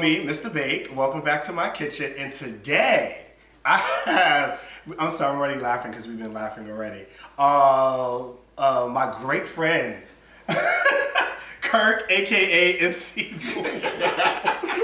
me, Mr. Bake. Welcome back to my kitchen. And today, I'm sorry, I'm already laughing because we've been laughing already. My great friend, Kirk, aka MC.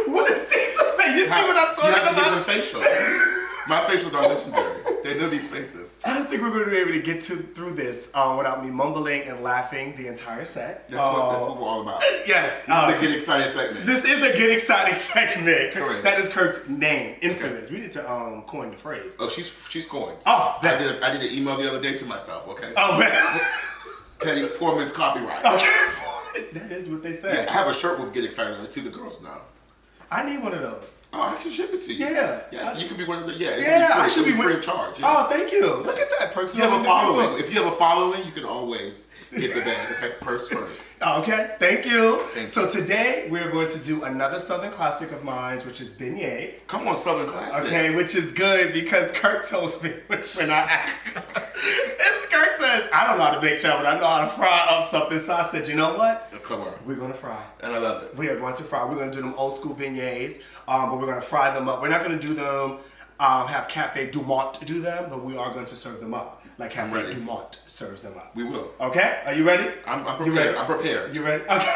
What is this? You see what I'm talking about? You have to give them facials. My facials are legendary. They know these faces. I don't think we're going to be able to get through this without me mumbling and laughing the entire set. That's what we're all about. Yes. This is a Get Excited segment. This is a Get Excited segment. Correct. That is Kirk's name. Infamous. Okay. We need to coin the phrase. Oh, she's coined. Oh, I did an email the other day to myself, okay? Oh, man. Petty poor man's copyright. Okay. That is what they say. Yeah, I have a shirt with Get Excited on it too. The girls know. I need one of those. Oh, I can ship it to you. Yeah. Yes, you can be one of the. Yeah, I should be free of charge. Yeah. Oh, thank you. Look at that. Perks. You have a following. If you have a following, you can always get the bag. Okay, purse first. Okay, thank you. So today we're going to do another Southern classic of mine, which is beignets. Come on, Southern classic. Okay, which is good because Kirk tells me when I asked. Kirk says, I don't know how to bake chow, but I know how to fry up something. So I said, you know what? Come on. We're going to fry. And I love it. We are going to fry. We're going to do them old school beignets, but we're going to fry them up. We're not going to do them, have Cafe Du Monde do them, but we are going to serve them up. Like Cafe Du Monde serves them up. We will. Okay? Are you ready? I'm prepared. You ready? I'm prepared. You ready? Okay.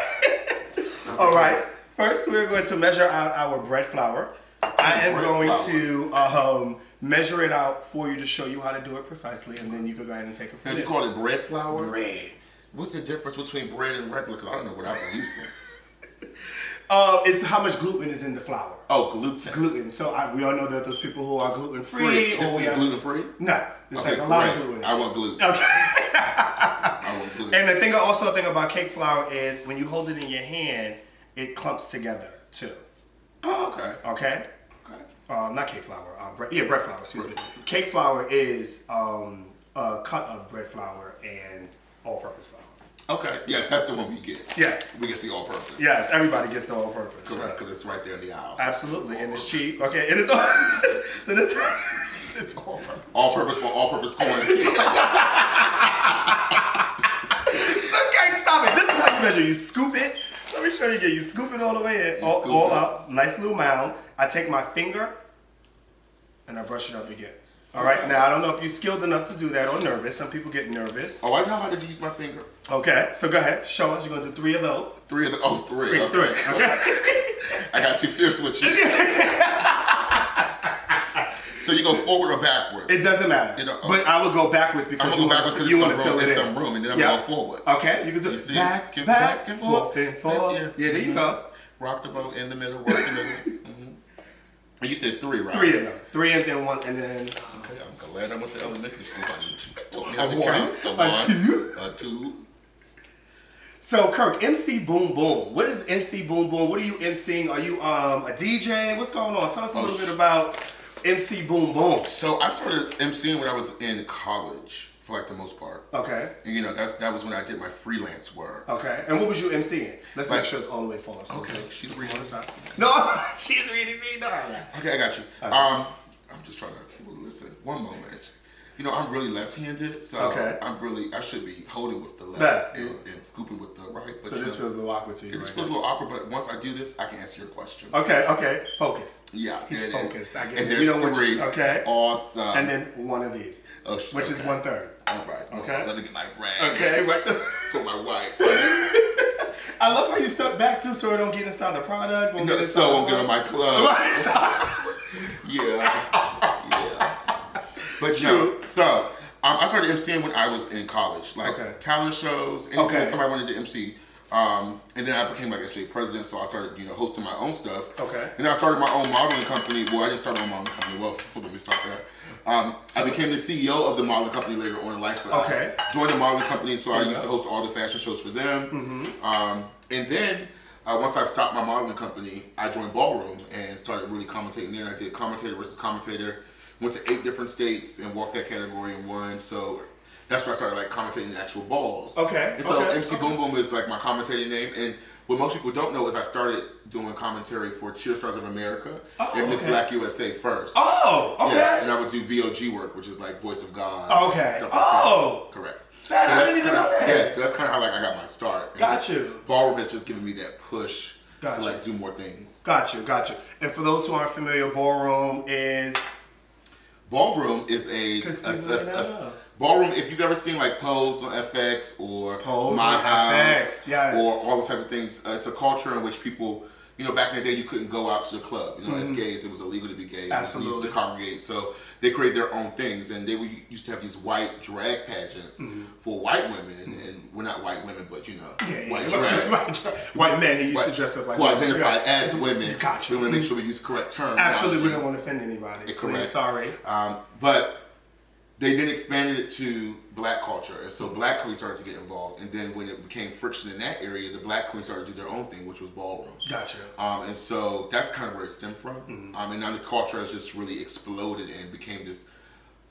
All right. First, we're going to measure out our bread flour. I am going to measure it out for you to show you how to do it precisely, and then you can go ahead and take it from there. And you call it bread flour? Bread. What's the difference between bread and regular? Because I don't know what I've been using. It's how much gluten is in the flour. Oh, gluten. Gluten. So we all know that there's people who are gluten-free. This is gluten-free? No. This has a lot of gluten in it. I want gluten. Okay. I want gluten. And the thing about cake flour is when you hold it in your hand, it clumps together too. Oh, okay. Okay? Not cake flour. Bread flour, excuse me. Cake flour is a cut of bread flour and all-purpose flour. Okay, yeah, that's the one we get. Yes. We get the all-purpose. Yes, everybody gets the all-purpose. Correct, because it's right there in the aisle. Absolutely, and it's cheap. Okay, and it's all, so this it's all-purpose. All-purpose for all-purpose corn. Okay, stop it. This is how you measure. You scoop it. Let me show you again. You scoop it all the way in, all up, nice little mound. I take my finger and I brush it up against. All right. Now I don't know if you're skilled enough to do that or nervous. Some people get nervous. Oh, I know how to use my finger. Okay. So go ahead. Show us. You're gonna do 3 of those. 3 of the. Oh, 3. Three. Okay. I got too fierce with you. So you go forward or backwards? It doesn't matter. But I will go backwards because I'm gonna go backwards because you want to fill it in. some room, and then I'm gonna go forward. Okay. You can do it. Back and forth. Yeah. There you go. Rock the boat in the middle. Work in the middle. And you said 3, right? 3 of them. 3 and then 1 and then. Okay, I'm glad I went to elementary school. You taught me how to count. A 2. So Kirk, MC Boom Boom. What is MC Boom Boom? What are you MCing? Are you a DJ? What's going on? Tell us a little bit about MC Boom Boom. So I started MCing when I was in college, for like the most part. Okay. And you know, that was when I did my freelance work. Okay. And what was you MCing? Let's make sure it's all the way full. So okay. She's reading. No, she's reading me. No. Okay, I got you. Okay. I'm just trying to listen. One moment. You know, I'm really left-handed, so I should be holding with the left and scooping with the right. But so this feels a little awkward to you. It just feels a little awkward, but once I do this, I can answer your question. Okay. Focus. Yeah, he's focused. I get and it. There's 3. Okay. Awesome. And then 1 of these. Oh, which is 1/3. All right. Well, okay. Let me get my rag. Okay. Right. For my wife. I love how you step back too, so it don't get inside the product. So won't get on my clothes. Yeah. But no. So I started MCing when I was in college, like talent shows, anything that somebody wanted to MC. And then I became like SJ president, so I started, hosting my own stuff. Okay. And then I started my own modeling company. Well, I didn't start my own modeling company. Well, let me start there. I became the CEO of the modeling company later on in life. Okay. I joined the modeling company, so I used to host all the fashion shows for them. Mm-hmm. And then once I stopped my modeling company, I joined Ballroom and started really commentating there. I did commentator versus commentator. Went to 8 different states and walked that category and won. So that's where I started commentating the actual balls. Okay. And so MC Boom Boom is like my commentating name. And what most people don't know is I started doing commentary for Cheer Stars of America and Miss Black USA first. Oh, okay. Yes, and I would do VOG work, which is like Voice of God. Okay. Stuff like that. Correct. I didn't even know that. Yeah, so that's kind of how I got my start. Got you. Ballroom has just given me that push Gotcha. to like do more things. Gotcha. And for those who aren't familiar, ballroom is a ballroom. If you've ever seen like Pose on FX or Pose My on House, FX, yes. or all those type of things, it's a culture in which people, you know, back in the day you couldn't go out to the club. You know, as gays, it was illegal to be gay. Absolutely. You used to congregate, so they created their own things, and they used to have these white drag pageants for white women, and we're not white women, but you know, white drags. White men who used to dress up like who identify as women. Gotcha. We want to make sure we use correct terms. Absolutely, we don't want to offend anybody. Correct. Please, sorry. But they then expanded it to black culture, and so black queens started to get involved. And then when it became friction in that area, the black queens started to do their own thing, which was ballroom. Gotcha. And so that's kind of where it stemmed from. And now the culture has just really exploded and became this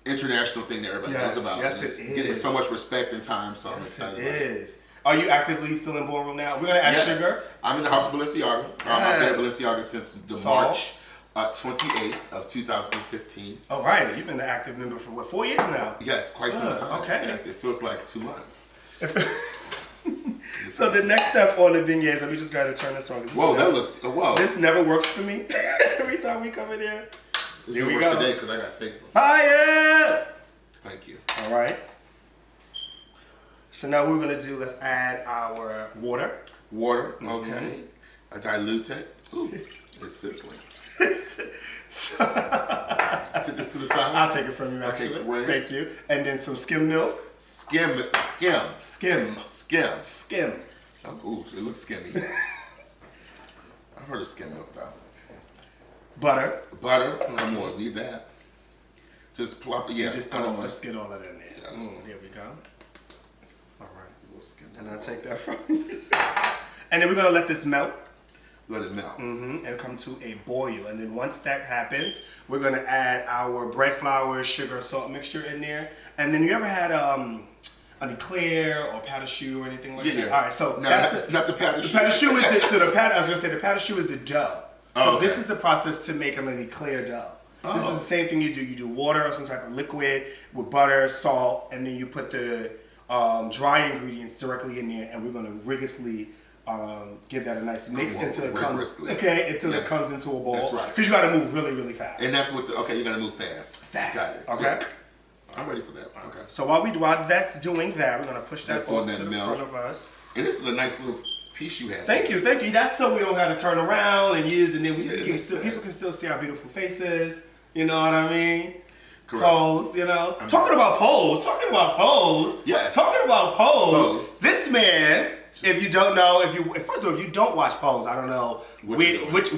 international thing that everybody knows about. Yes, and it's it is. getting so much respect and time, so I'm Yes, excited it about it. is. Are you actively still in ballroom now? We're gonna ask Sugar. I'm in the house of Balenciaga. I've been at Balenciaga since the March 28th of 2015. All right, you've been an active member for what, 4 years now? Yes, quite some time. Okay. Yes, it feels like 2 months. So the next step on the Beignets, let me just go ahead and turn this on. Whoa, that looks, whoa. This never works for me. Every time we come in here. This Here will we work go. today because I got faithful. Hiya! Thank you. All right. So now we're gonna do, let's add our water. Water, okay. I dilute it. Ooh, it's sizzling. Sit this to the side. I'll take it from you, actually. Okay, great. Thank you. And then some skim milk. Skim. Skim. Oh, ooh, it looks skimmy. I've heard of skim milk though. Butter. Butter. I'm gonna need that. Just plop it. Yeah. Just don't let's get all that in there. Yeah, There we go. All right. A little skim And milk. I'll take that from you. And then we're gonna let this melt. Let it melt. And come to a boil. And then once that happens, we're gonna add our bread flour, sugar, salt mixture in there. And then you ever had an eclair or pâte à choux or anything like that? Yeah. All right, so No, that's not the pâte à choux. The pâte à choux is the I was gonna say the pâte à choux is the dough. So Oh, okay. this is the process to make an eclair dough. Oh. This is the same thing you do. You do water or some type of liquid with butter, salt, and then you put the dry ingredients directly in there, and we're gonna rigorously give that a nice mix until it comes. Okay, until it comes into a bowl. That's right. Because you got to move really, really fast. And that's what you gotta move fast. Got it. Okay. Yeah. I'm ready for that. Okay. So while that's doing that, we're gonna push that That's doing over that to the milk. front of us. And this is a nice little piece you have. Thank you. That's so we don't have to turn around and use, and then Yeah, people can still see our beautiful faces. You know what I mean? Correct. Pose, you know. Talking about pose. Yes. Talking about pose. Pose. This man, if you don't know, first of all, if you don't watch Pose, I don't know What you're doing. what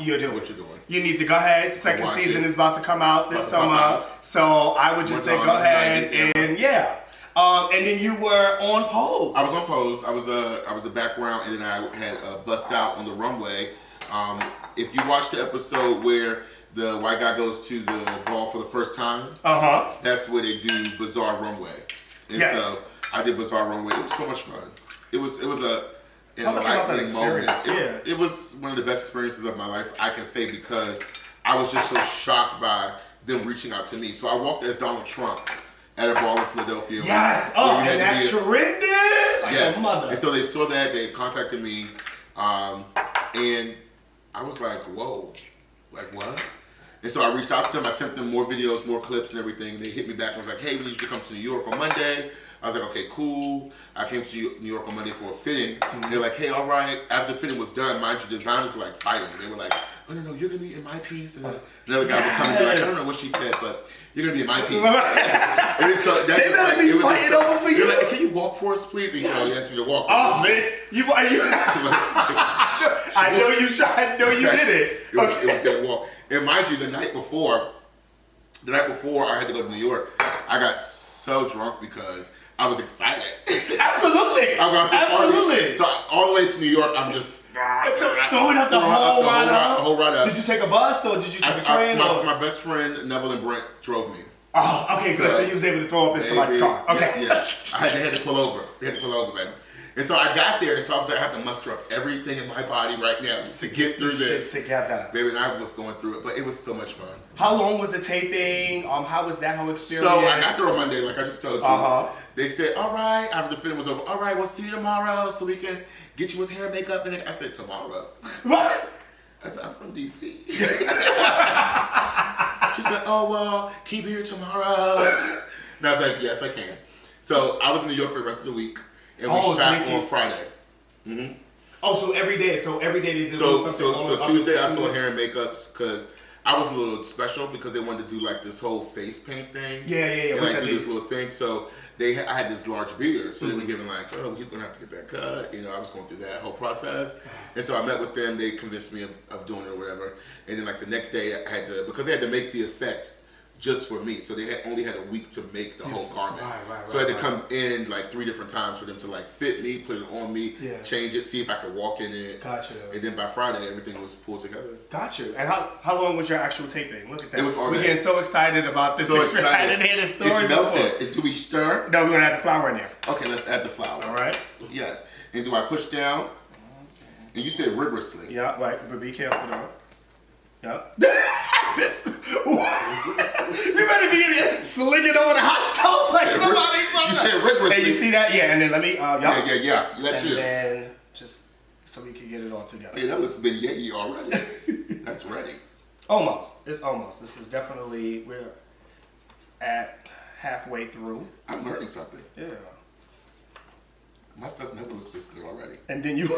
you're doing. What you're doing. You need to go ahead. Second Watch season it. is about to come out this It's about to summer. come out. So I would just say What's go on ahead 90s, and yeah. And then you were on Pose. I was on Pose. I was a background, and then I had bust out on the runway. If you watch the episode where the white guy goes to the ball for the first time, that's where they do Bizarre Runway. And Yes. so I did Bizarre Runway. It was so much fun. It was an Tell us about that enlightening moment. experience. It was one of the best experiences of my life, I can say, because I was just so shocked by them reaching out to me. So I walked as Donald Trump at a ball in Philadelphia. Yes. where you And had to that be trended like yes. a mother. And so they saw that, they contacted me, and I was like, whoa, like what? And so I reached out to them, I sent them more videos, more clips and everything, and they hit me back and was like, hey, we need you to come to New York on Monday. I was like, okay, cool. I came to New York on Monday for a fitting. They're like, hey, all right. After the fitting was done, mind you, designers were like fighting. They were like, oh, no, you're going to be in my piece. And another guy would come and be like, I don't know what she said, but you're going to be in my piece. And so that's They better be fighting over for you. You're like, can you walk for us, please? And you asked me to walk. Oh, man. I know you did it. It was getting walk. And mind you, the night before I had to go to New York, I got so drunk because I was excited. Absolutely. I got to Absolutely. party. So all the way to New York, I'm just throwing up the whole ride up. up. Did you take a bus or did you take a train? My best friend Neville and Brent drove me. Oh, okay, good. So you was able to throw up in somebody's car. Okay. Yeah. I had to pull over. They had to pull over, baby. And so I got there, and so I was like, I have to muster up everything in my body right now just to get through this. Shit together. Baby, and I was going through it, but it was so much fun. How long was the taping? How was that whole experience? So I got there on Monday, like I just told you. Uh-huh. They said, all right, after the film was over, all right, we'll see you tomorrow so we can get you with hair and makeup. And then I said, tomorrow? What? I said, I'm from D.C. She said, oh, well, keep it here tomorrow. And I was like, yes, I can. So I was in New York for the rest of the week, and we shot on Friday. Mm-hmm. Oh, so every day they do something. So Tuesday I saw hair and makeups because I was a little special because they wanted to do like this whole face paint thing. Yeah. And like do this little thing. So I had this large beard, so they were giving like, oh, he's gonna have to get that cut. You know, I was going through that whole process, and so I met with them. They convinced me of doing it or whatever. And then like the next day I had to, because they had to make the effect just for me, so they only had a week to make the whole garment. Right, so I had to come in like 3 different times for them to like fit me, put it on me, change it, see if I could walk in it. Gotcha. And then by Friday, everything was pulled together. Gotcha. And how long was your actual taping? Look at that. It was all day. We're getting so excited about this. So excited. I didn't hear the story. It's melted. Do we stir? No, we're gonna add the flour in there. Okay, let's add the flour. All right. Yes. And do I push down? And you said rigorously. Yeah, right. But be careful though. Yep. You better be slinging over the hot stove like somebody. You said rigorously. Hey, you see that? Yeah, and then let me. Yeah. Let you. And then just so we can get it all together. Hey, that looks vignette already. That's ready. Almost. It's almost. This is definitely, we're at halfway through. I'm learning something. Yeah. My stuff never looks this good already. And then you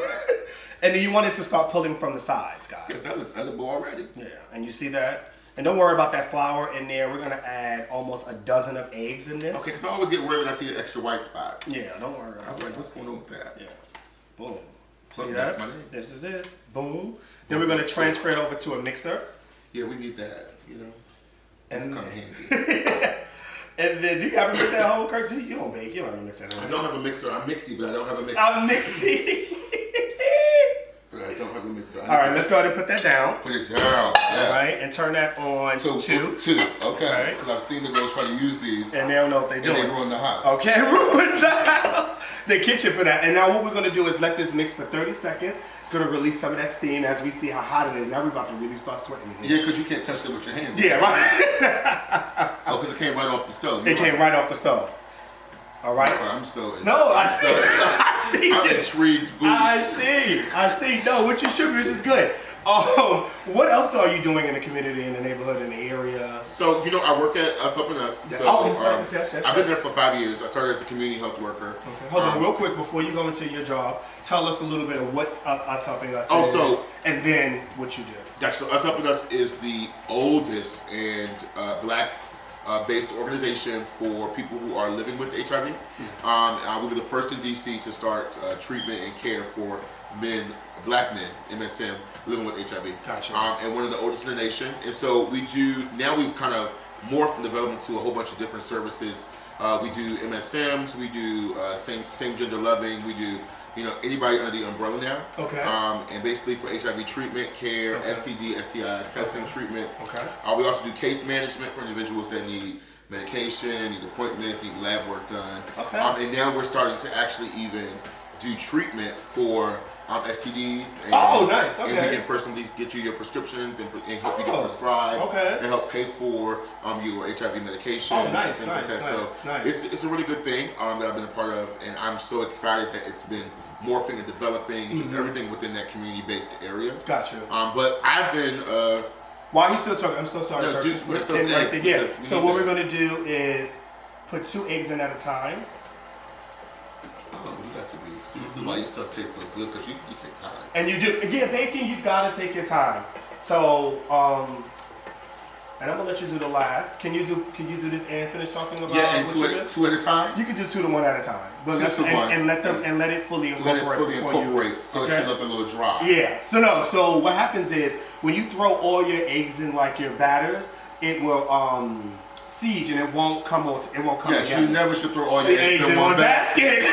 wanted to start pulling from the sides, guys. Yes, that looks edible already. Yeah, and you see that? And don't worry about that flour in there. We're gonna add almost a dozen of eggs in this. Okay, because I always get worried when I see the extra white spots. Yeah, don't worry about I'm that. like, what's going on with that? Yeah. Boom. Look, See that's that? my name. This is this. Boom. Then we're gonna transfer it over to a mixer. Yeah, we need that, you know. That's And kind of handy. And then, do you have a mixer at home, Kirk? You don't make. You don't have a mixer at home. I don't have a mixer. I'm mixy, but I don't have a mixer. I'm mixy. But I don't have a mixer. All right, let's go ahead and put that down. Put it down. Yes. All right, and turn that on to 2. Okay. Because I've seen the girls try to use these. And they don't know what they're doing. And they ruin the house. Okay, ruin the house. The kitchen for that. And now what we're going to do is let this mix for 30 seconds. It's going to release some of that steam as we see how hot it is. Now we're about to really start sweating. Yeah, because you can't touch it with your hands. Yeah, right. Oh, because it came right off the stove. It came right off the stove. All right. I'm so No, I see. I see. I'm intrigued. Boots. I see. No, what you should do is good. What else are you doing in the community, in the neighborhood, in the area? So, you know, I work at Us Up and Us. Yeah. So, Yes. I've been there for 5 years. I started as a community health worker. Okay. Hold on, real quick, before you go into your job, tell us a little bit of what Us Helping Us is, and then what you do. That's so Us Helping Us is the oldest and black based organization for people who are living with HIV. We were the first in DC to start treatment and care for black men, MSM, living with HIV. Gotcha. And one of the oldest in the nation. And so we've kind of morphed and developed into a whole bunch of different services. We do MSMs, we do same gender loving, we do anybody under the umbrella now. Okay. And basically for HIV treatment, care, STD, STI, testing, treatment. Okay. We also do case management for individuals that need medication, need appointments, need lab work done. Okay. And now we're starting to actually even do treatment for STDs. And, nice. Okay. And we can personally get you your prescriptions and help you get prescribed. Okay. And help pay for your HIV medication. Nice. It's a really good thing that I've been a part of, and I'm so excited that it's been morphing and developing, just everything within that community-based area. Gotcha. But I've been. While he's still talking, I'm so sorry. No, Just put those it in right eggs, there. Yeah. because we So need what that. we're gonna do is put 2 eggs in at a time. Oh, you got to be. See, this is why your stuff tastes so good, because you take time. And you do, again, bacon, you gotta take your time. So, and I'm gonna let you do the last. Can you do this and finish talking about And what two you at did? a time. You can do 2 to 1 at a time. But let it fully incorporate so it should look a little dry. Yeah. So what happens is when you throw all your eggs in like your batters, it will siege and it won't come together. Yes, you never should throw all your The eggs in one basket.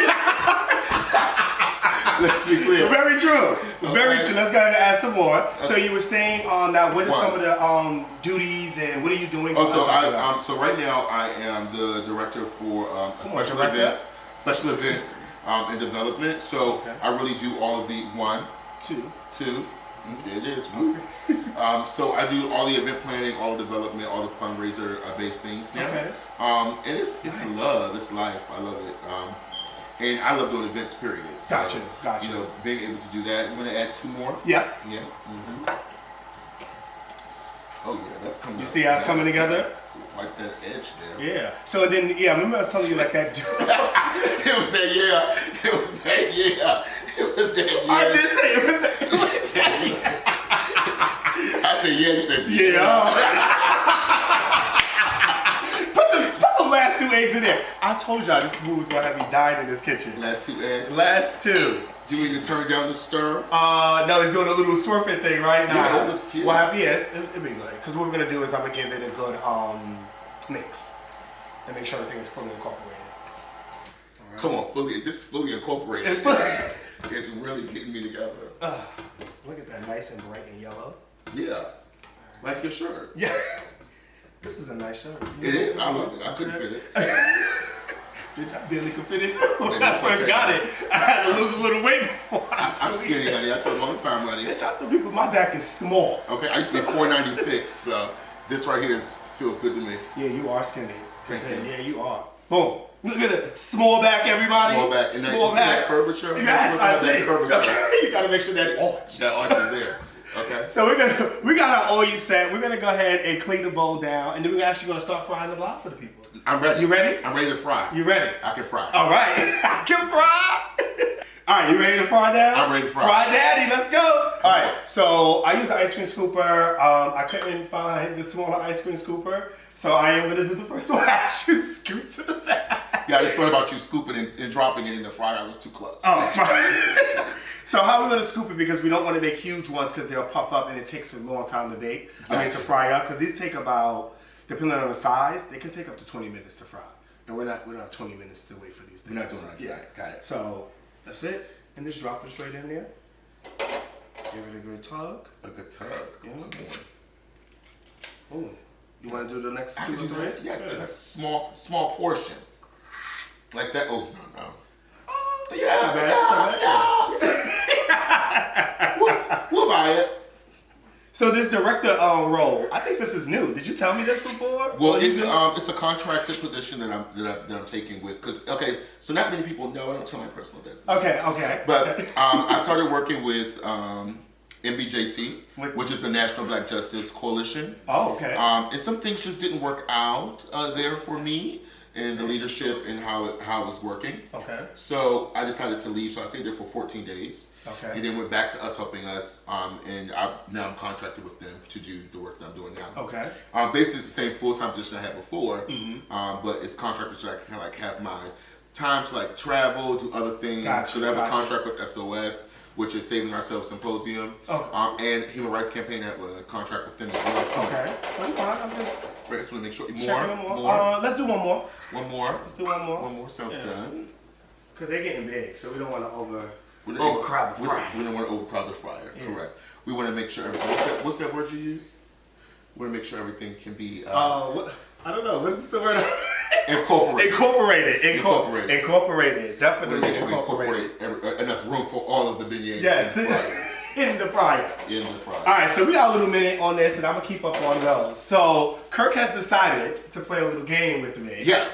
Let's be clear. Very true. Very true. Let's go ahead and add some more. Okay. So you were saying now what are some of the duties and what are you doing? So right now I am the director for special events. and development. So I really do all of the two. There it is. So I do all the event planning, all the development, all the fundraiser based things now. And it's nice. Love, it's life. I love it. And I love doing events, period. So, Gotcha. You know, being able to do that. I'm going to add 2 more. Yeah. Yeah. Oh yeah, that's coming. You see how it's coming together? Like that edge there. Yeah. So then, remember I was telling you like that. It was that yeah. It was that yeah. It was that yeah. I did say it was that yeah. I said yeah. You said yeah. Put the last 2 eggs in there. I told y'all this food was gonna have me dying in this kitchen. Last 2 eggs. Last 2. Do you need to turn down the stir? No, it's doing a little swirling thing right now. Yeah, it looks cute. Well, yes, it'll be good. Because what we're gonna do is I'm gonna give it a good mix and make sure everything is fully incorporated. Right. Come on, fully incorporated. It's really getting me together. Look at that, nice and bright and yellow. Yeah, like your shirt. Yeah, this is a nice shirt. It is. I love it. I couldn't fit it. I barely could fit it too. When I first got it, I had to lose a little weight before. I'm skinny, honey. I tell you all the time, honey. Bitch, I tell people my back is small. Okay, I used to say 496. So this right here feels good to me. Yeah, you are skinny. Thank you. Yeah, you are. Boom. Look at it. Small back, everybody. Small back. And small back. That curvature. Yes, I see. Curvature. Okay. You gotta make sure that arch. That arch is there. Okay. So we got our oil set. We're gonna go ahead and clean the bowl down, and then we're actually gonna start frying the block for the people. I'm ready. You ready? I'm ready to fry. You ready? I can fry. All right. I can fry. All right, you ready to fry now? I'm ready to fry. Fry daddy, let's go. All right, so I use an ice cream scooper. I couldn't find the smaller ice cream scooper, so I am gonna do the first one. I should scoop to the back. Yeah, I just thought about you scooping and dropping it in the fryer. I was too close. Oh, so how are we gonna scoop it? Because we don't want to make huge ones because they'll puff up and it takes a long time to bake. I mean to fry up, because these take about, depending on the size, they can take up to 20 minutes to fry. And we're not 20 minutes to wait for these things. We're not doing that tonight. Got it. So that's it. And just drop it straight in there. Give it a good tug. A good tug. Yeah. Boom. You want to do the next 2 or 3? Yes, that's small portion. Like that. Oh no. We'll buy it. So this director role, I think this is new. Did you tell me this before? Well, it's a contracted position that I'm taking with, because so not many people know. I don't tell my personal business. Okay. But I started working with NBJC, which is the National Black Justice Coalition. Oh, okay. And some things just didn't work out there for me, and the leadership and how it was working. Okay. So I decided to leave. So I stayed there for 14 days. Okay. And then went back to us helping us. And now I'm contracted with them to do the work that I'm doing now. Okay. Basically, it's the same full-time position I had before, but it's contracted so I can kind of have my time to travel, do other things. Gotcha, So I have a contract with SOS, which is Saving Ourselves Symposium, and Human Rights Campaign. I have a contract with them as well. Okay. I'm fine. I'm just Right, so make sure more. Let's do one more. One more. Let's do one more. One more sounds good. Because they're getting big, so we don't want to overcrowd the fryer. We don't want to overcrowd the fryer. Yeah. Correct. We want to make sure everything. What's that word you use? We want to make sure everything can be. What? I don't know. What is the word? Incorporated. Incorporated. Definitely make sure incorporate enough room for all of the beignets. Yeah. In the fryer. All right, so we got a little minute on this, and I'm gonna keep up on those. So Kirk has decided to play a little game with me. Yeah.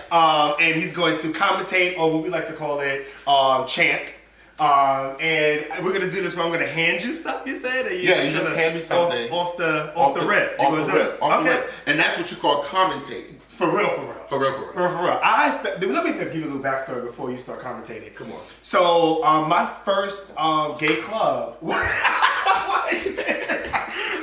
And he's going to commentate, or what we like to call it, chant. And we're gonna do this where I'm gonna hand you stuff. You said, you just hand me something off the rip. Off the rip. And that's what you call commentating. For real. Let me give you a little backstory before you start commentating. Come on. So, my first gay club.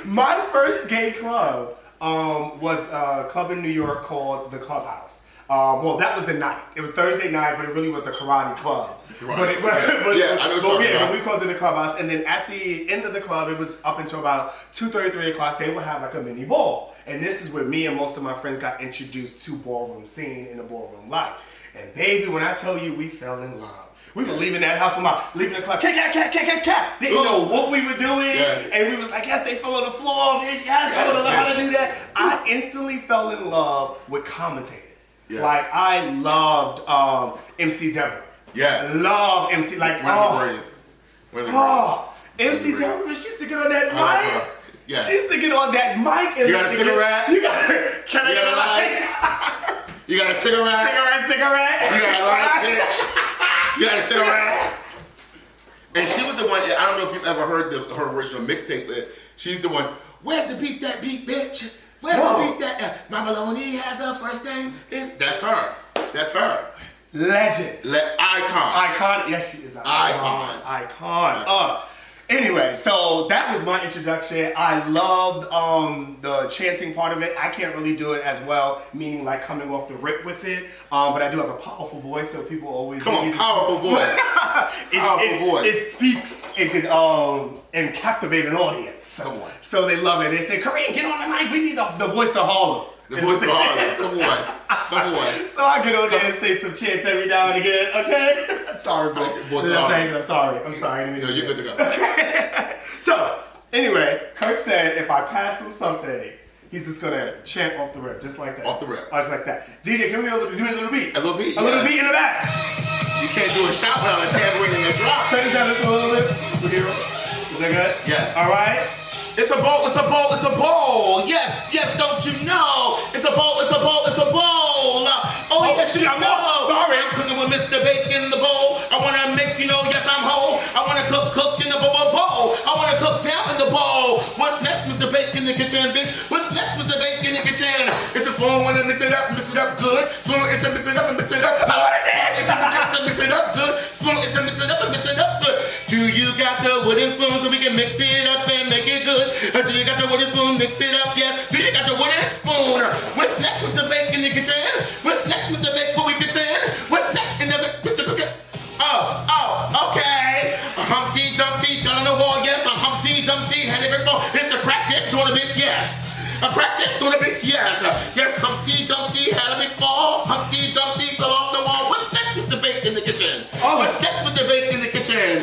My first gay club was a club in New York called the Clubhouse. Well, that was the night. It was Thursday night, but it really was the karate club. Right. But we called it the Clubhouse. And then at the end of the club, it was up until about 2:30, 3 o'clock. They would have a mini ball. And this is where me and most of my friends got introduced to ballroom scene and the ballroom life. And baby, when I tell you, we fell in love. We were leaving that house, leaving the club, cat. Didn't know what we were doing. Yes. And we was like, yes, they fell on the floor, bitch. Yes, I want to learn how to do that. I instantly fell in love with commentating. Yes. I loved MC Deborah. Yes. Love MC. Like, One of the greatest. One of the greatest. MC Tara, she used to get on that mic. Yes. She used to get on that mic. And You got a cigarette? Can I get a light? You got a cigarette? Cigarette. You got a light, bitch? You got a cigarette? And she was the one, I don't know if you've ever heard her original mixtape, but she's the one, where's the beat that beat, bitch? Where's the beat that, my Maloney has her first name? That's her. That's her. Legend. Icon. Yes, she is an Icon. icon. Anyway, so that was my introduction. I loved the chanting part of it. I can't really do it as well, meaning like coming off the rip with it. But I do have a powerful voice, so people always Powerful voice. It speaks and captivate an audience. Come on. So they love it. They say, Korean, get on the mic. We need the voice of Harlem. The voice of Harlem. Come on. So I get on there and say some chants every now and again, okay? Sorry, bro. I'm sorry. No, you're good to go. Okay. So, anyway, Kirk said if I pass him something, he's just gonna chant off the rip, just like that. Off the rip. Just like that. DJ, give me a little beat. A little beat. A little beat in the back. You can't do a shot without a tambourine in the drop. Turn it down just a little bit. Is that good? Yes. All right. It's a bowl, it's a bowl, it's a bowl. Yes, don't you know? It's a bowl, it's a bowl, it's a bowl. Yes, you know. Sorry. I'm cooking with Mr. Bake in the bowl. I wanna make yes, I'm whole. I wanna cook in the bowl. I wanna cook down in the bowl. What's next, Mr. Bake in the kitchen, bitch? What's next, Mr. Bake in the kitchen? It's a spoon, wanna mix it up good. Spoon, it's a mix it up and mix it up good. It's a mix it up good. Spoon, it's a mix it up and mix it up good. Do you got the wooden spoon so we can mix it up and make it good? Do you got the wooden spoon? Mix it up, yes. Do you got the wooden spoon? What's next, Mr. Bake in the kitchen? What's next, Mr. Bake? What we fixin'? What's next in the Mr. Cookie? Okay. Humpty Dumpty down on the wall, yes. A Humpty Dumpty had it before. It's a crack this door, bitch, yes. A crack this door, bitch, yes. Yes, Humpty Dumpty had a big fall. Humpty Dumpty fell off the wall. What's next, Mr. Bake in the kitchen? What's next, Mr. Bake in the kitchen?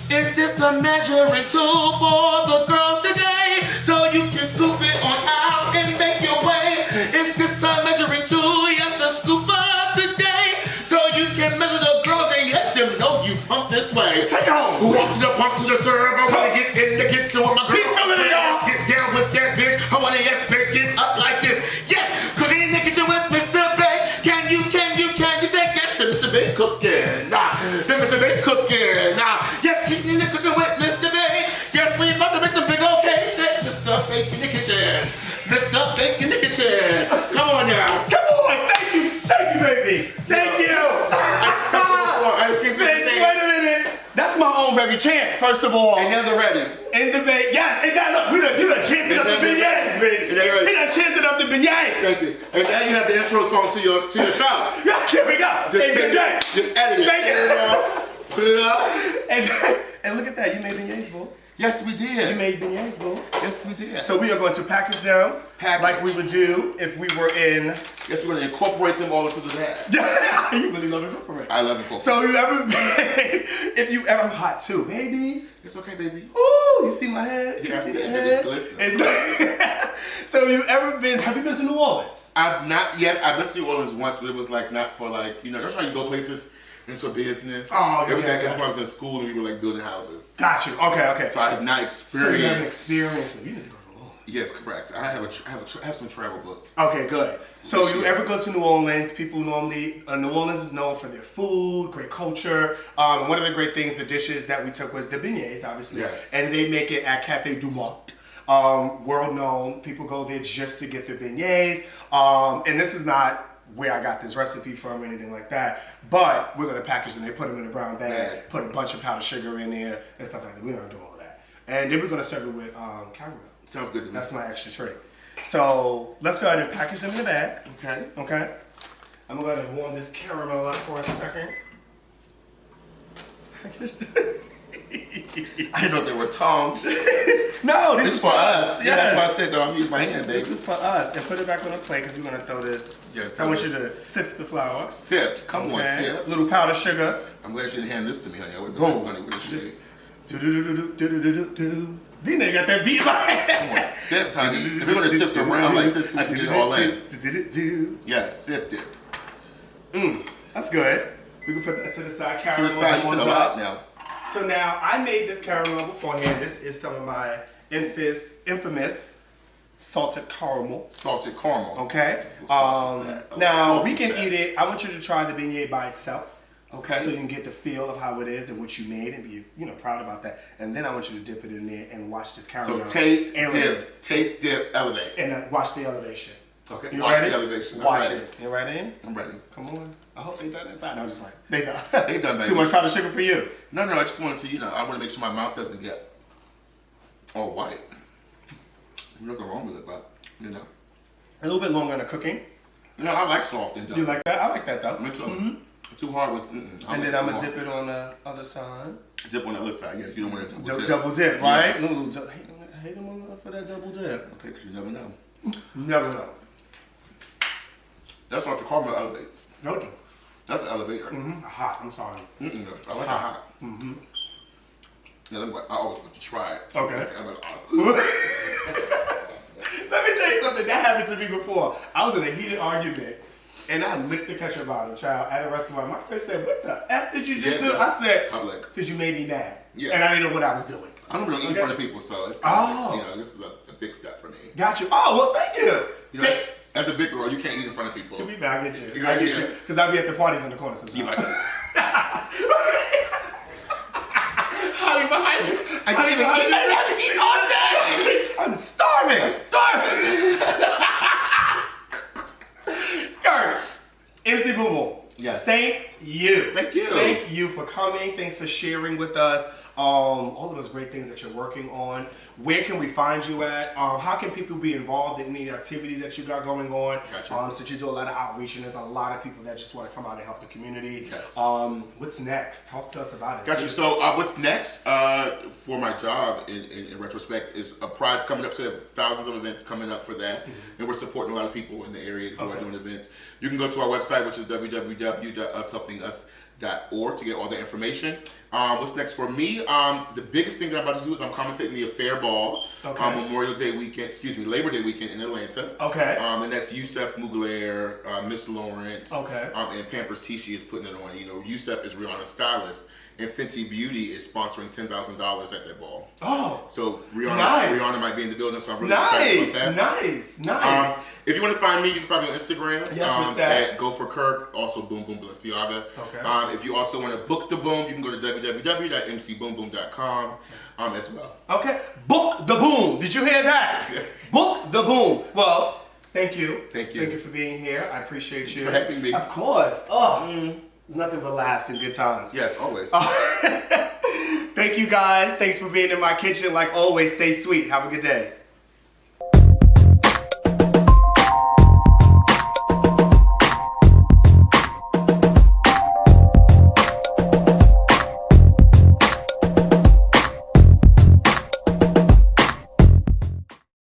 Is this a measuring tool for the girls today? So you can scoop it on out and make your way. Is this a measuring tool? Yes, a scooper today. So you can measure the girls and let them know you funk this way. Take it home. Walk to the pump to the server. Wanna get in the kitchen with my girl. Get down with that bitch. I wanna bake it up like this. Yes, cooking in the kitchen with Mr. Bake. Can you take yes to Mr. Bake cooking? The Mr. Bake cooking. Yes, keep in the cooking with Mr. Bake. Yes, we about to make some big old cakes. Mr. Bake in the kitchen. Mr. Bake in the kitchen. Come on now. Come on. Thank you, baby. Thank you. Wait a minute. That's my own baby chant, first of all. And they're ready. In the bait, yes. And now look, you done chanted up the beignets, bitch. You done chanted up the beignets. Thank you. And now you have the intro song to your show. Here we go. Just edit it. Thank you. Put it up. And look at that. You made beignets, boo. Yes, we did. You made beignets, boo. Yes, we did. So we are going to package them like we would do if we were in. Yes, we're going to incorporate them all into the bag. You really love incorporate. I love incorporate. So if you ever hot too, baby. It's okay, baby. Ooh, you see my head? Yes, you see the head is glistening. So have you been to New Orleans? I've been to New Orleans once, but it was like not for like, that's why you go places. It's for business. Oh, it was like when I was in school and we were like building houses. Got you. Okay. So I have not experienced. So you haven't experienced. You need to go to New Orleans. Yes, correct. I have some travel books. Okay, good. So you ever go to New Orleans? People normally New Orleans is known for their food, great culture. One of the great things, the dishes that we took was the beignets, obviously. Yes. And they make it at Café du Monde. World known. People go there just to get their beignets. And this is not where I got this recipe from or anything like that, but we're gonna package them. They put them in a brown bag, put a bunch of powdered sugar in there and stuff like that. We're gonna do all of that, and then we're gonna serve it with caramel. Sounds good to me. That's my extra treat. So let's go ahead and package them in the bag. Okay. I'm gonna go ahead and warm this caramel up for a second. I didn't know there were tongs. No, this is for us. Yes. Yeah, that's why I said, I'm use my hand, baby. This is for us. And put it back on the plate because we're going to throw this. Yes, so I want you to sift the flour. Sift. Come on, sift. A little powdered sugar. I'm glad you didn't hand this to me, honey. I would be Boom. honey with the sugar. Do-do-do-do-do-do-do-do. Then got that beat in my hand. Come on, sift, honey. If we're going to sift around like this, we can get it all in. Yes, sift it. That's good. We can put that to the side. To Caramel the side, you on said a top. lot now. So now I made this caramel beforehand. This is some of my infamous salted caramel. Salted caramel. Okay. Now Now we can eat it. I want you to try the beignet by itself. Okay. So you can get the feel of how it is and what you made and be proud about that. And then I want you to dip it in there and watch this caramel. So taste, dip, elevate. And watch the elevation. Okay. You Watch ready? the elevation. Watch it. You ready? I'm ready. Come on. I hope they done inside. No, I'm just playing. They done. They done, baby. Too much powdered sugar for you. No, I just wanted to, I want to make sure my mouth doesn't get all white. There's nothing wrong with it, but, A little bit longer in the cooking. I like soft and done. You like that? I like that though. Me too. Too hard was, And then I'm going to dip it on the other side. Dip on the other side, yes. You don't want to double dip. Double dip, right? Yeah. Hate them for that double dip. Okay, because you never know. Never know. That's what the caramel elevates. No. That's the elevator. Hot, I'm sorry. I like it hot. Yeah, I always want to try it. Okay. I'm like, Let me tell you something that happened to me before. I was in a heated argument and I licked the ketchup bottle, child, at a restaurant. My friend said, "What the F did you just do?" I said, public. "Because you made me mad." Yeah. And I didn't know what I was doing. I don't really eat in front of people, so it's this is a big step for me. Got you. Oh, well, thank you. As a big girl, you can't eat in front of people. To be fair, I get you. I get you. Because I be at the parties in the corner sometimes. You like Honey, behind you. I can't even eat. I haven't eaten all day. I'm starving. Kurt, MC Boom Boom. Yes. Thank you. Thank you. Thank you for coming. Thanks for sharing with us all of those great things that you're working on. Where can we find you at? How can people be involved in any activity that you got going on? Gotcha. So you do a lot of outreach, and there's a lot of people that just want to come out and help the community. Yes. What's next? Talk to us about it. Got you. So what's next for my job in retrospect is Pride's coming up, so we have thousands of events coming up for that. And we're supporting a lot of people in the area who are doing events. You can go to our website, which is www.ushelpingus.org to get all the information. What's next for me? The biggest thing that I'm about to do is I'm commentating the Affair Ball Labor Day weekend in Atlanta. Okay. And that's Yusef Mugler, Miss Lawrence, Okay. and Pampers Tishy is putting it on. Yusef is Rihanna's stylist, and Fenty Beauty is sponsoring $10,000 at that ball. Oh. So Rihanna might be in the building, so I'm really excited about that. Nice. If you want to find me, you can find me on Instagram. Yes, what's that? At goforkirk, also Boom Boom Balenciaga. Okay. If you also want to book the boom, you can go to www.mcboomboom.com as well. Okay. Book the boom. Did you hear that? Book the boom. Well, thank you. Thank you. Thank you for being here. I appreciate you. For having me. Of course. Oh, nothing but laughs and good times. Yes, always. Thank you guys. Thanks for being in my kitchen. Like always, stay sweet. Have a good day.